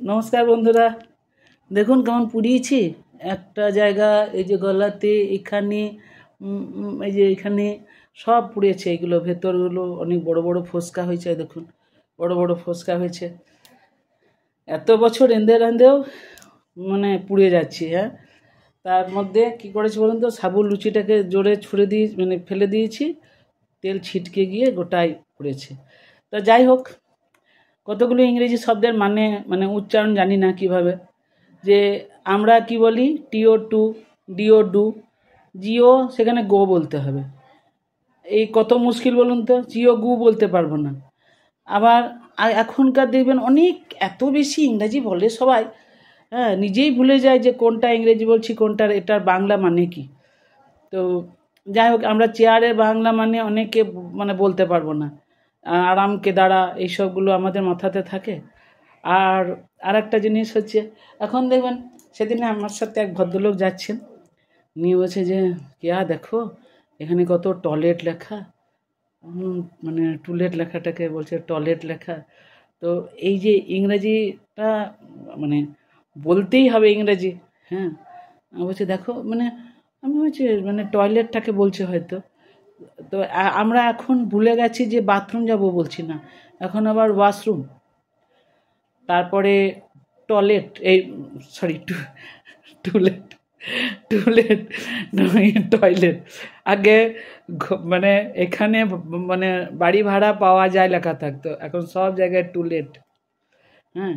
নমস্কার বন্ধুরা, দেখুন কেমন পুড়িয়েছি একটা জায়গা, এই যে গলাতে, এখানে, এই যে এখানে সব পুড়েছে। এইগুলো ভেতরগুলো অনেক বড় বড় ফোসকা হয়েছে, দেখুন বড় বড় ফোসকা হয়েছে। এত বছর এঁদে রেঁধেও মানে পুড়ে যাচ্ছি। হ্যাঁ, তার মধ্যে কি করেছি বলুন তো, সাবুর লুচিটাকে জোরে ছুঁড়ে দিয়ে মানে ফেলে দিয়েছি, তেল ছিটকে গিয়ে গোটাই পুড়েছে। তো যাই হোক, কতগুলো ইংরেজি শব্দের মানে উচ্চারণ জানি না কিভাবে। যে আমরা কি বলি TO2, DO2, জিও সেখানে গো বলতে হবে। এই কত মুশকিল বলুন তো, জিও গু বলতে পারবো না। আবার এখনকার দেখবেন অনেক এত বেশি ইংরাজি বলে সবাই, হ্যাঁ, নিজেই ভুলে যায় যে কোনটা ইংরেজি বলছি, কোনটার এটার বাংলা মানে কি। তো যাই হোক, আমরা চেয়ারের বাংলা মানে অনেকে মানে বলতে পারবো না। আরামকে দাঁড়া, এইসবগুলো আমাদের মাথাতে থাকে। আর আরেকটা জিনিস হচ্ছে, এখন দেখবেন সেদিনে আমার সাথে এক ভদ্রলোক যাচ্ছেন, নিয়ে বলছে যে কেয়া দেখো এখানে কত টয়লেট লেখা। মানে টুলেট লেখাটাকে বলছে টয়লেট লেখা। তো এই যে ইংরেজিটা মানে বলতেই হবে ইংরেজি। হ্যাঁ, বলছে দেখো, মানে আমি বলছি মানে টয়লেটটাকে বলছে হয়তো। তো আমরা এখন ভুলে গেছি যে বাথরুম যাব বলছি না, এখন আবার ওয়াশরুম, তারপরে টয়লেট, এই সরি টুলেট, টুলেট নয় টয়লেট। আগে মানে এখানে মানে বাড়ি ভাড়া পাওয়া যায় লেখা থাকতো, এখন সব জায়গায় টুলেট। হ্যাঁ,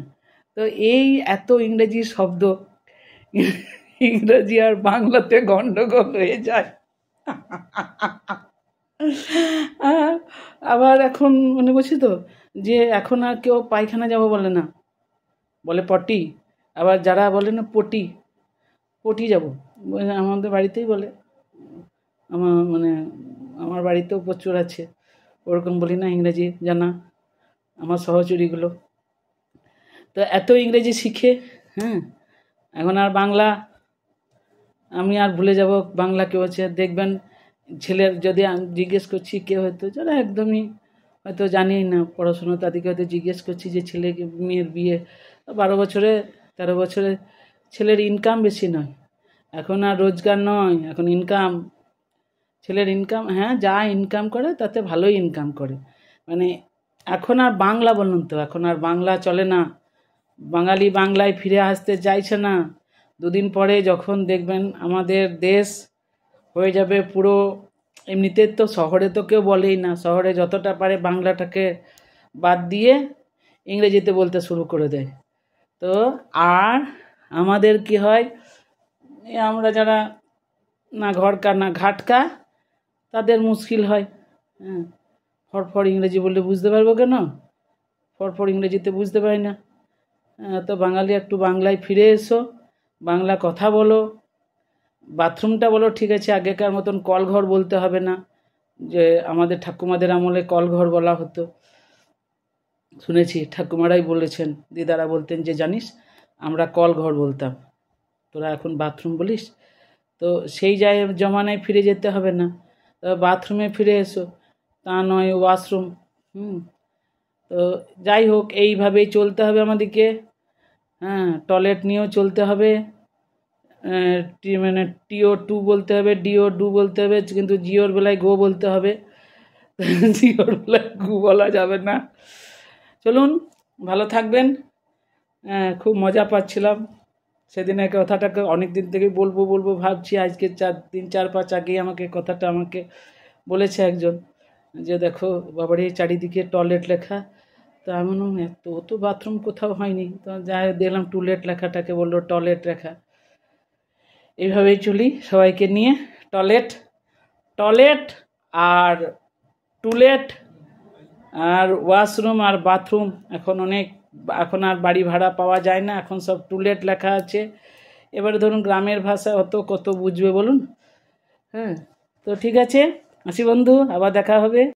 তো এই এত ইংরেজি শব্দ, ইংরেজি আর বাংলাতে গন্ডগোল হয়ে যায়। আবার এখন মানে বলছি তো, যে এখন আর কেউ পায়খানা যাবো বলে না, বলে পটি। আবার যারা বলে না পটি, পটি যাবো, আমাদের বাড়িতেই বলে। মানে আমার বাড়িতেও প্রচুর আছে, ওরকম বলি না ইংরেজি জানা আমার সহচরীগুলো। তো এত ইংরেজি শিখে, হ্যাঁ, এখন আর বাংলা আমি আর ভুলে যাব। বাংলা কেউ হচ্ছে দেখবেন ছেলের, যদি আমি জিজ্ঞেস করছি, কেউ হয়তো যারা একদমই হয়তো জানেই না পড়াশুনো, তাদেরকে হয়তো জিজ্ঞেস করছি যে ছেলেকে মেয়ের বিয়ে 12 বছরে 13 বছরে, ছেলের ইনকাম বেশি নয়, এখন আর রোজগার নয়, এখন ইনকাম। ছেলের ইনকাম, হ্যাঁ, যা ইনকাম করে তাতে ভালোই ইনকাম করে। মানে এখন আর বাংলা বলুন তো, এখন আর বাংলা চলে না। বাঙালি বাংলায় ফিরে আসতে চাইছে না। দুদিন পরে যখন দেখবেন আমাদের দেশ হয়ে যাবে পুরো, এমনিতে তো শহরে তো কেউ বলেই না, শহরে যতটা পারে বাংলাটাকে বাদ দিয়ে ইংরেজিতে বলতে শুরু করে দেয়। তো আর আমাদের কি হয়, আমরা যারা না ঘরকা না ঘাটকা, তাদের মুশকিল হয়। হ্যাঁ, ফরফর ইংরেজি বললে বুঝতে পারবো কেন, ফরফর ইংরেজিতে বুঝতে পারি না। তো বাঙালি একটু বাংলায় ফিরে এসো, বাংলা কথা বলো। বাথরুমটা বলো ঠিক আছে, আগেকার মতন কলঘর বলতে হবে না, যে আমাদের ঠাকুমাদের আমলে কলঘর বলা হতো, শুনেছি ঠাকুমারাই বলেছেন, দিদারা বলতেন যে জানিস আমরা কলঘর বলতাম, তোরা এখন বাথরুম বলিস। তো সেই জমানায় ফিরে যেতে হবে না, বাথরুমে ফিরে এসো, তা নয় ওয়াশরুম। তো যাই হোক, এইভাবেই চলতে হবে আমাদেরকে। হ্যাঁ, টয়লেট নিয়েও চলতে হবে, মানে TO2 বলতে হবে, DO2 বলতে হবে, কিন্তু জিওর বেলায় গো বলতে হবে, জিওর বেলায় গু বলা যাবে না। চলুন, ভালো থাকবেন। খুব মজা পাচ্ছিলাম সেদিনের কথাটাকে, অনেক দিন থেকেই বলবো বলবো ভাবছি, আজকে 3-4-5 আগেই আমাকে বলেছে একজন, যে দেখো বাবারে চারিদিকে টয়লেট লেখা। তো আমি বললাম এত তো বাথরুম কোথাও হয়নি, তো যাই দেখলাম টুলেট লেখাটাকে বললো টয়লেট লেখা। এইভাবেই চলি সবাইকে নিয়ে, টয়লেট, টয়লেট আর টুলেট আর ওয়াশরুম আর বাথরুম। এখন আর বাড়ি ভাড়া পাওয়া যায় না, এখন সব টুলেট লেখা আছে। এবারে ধরুন গ্রামের ভাষা কত বুঝবে বলুন। হ্যাঁ, তো ঠিক আছে, আসি বন্ধু, আবার দেখা হবে।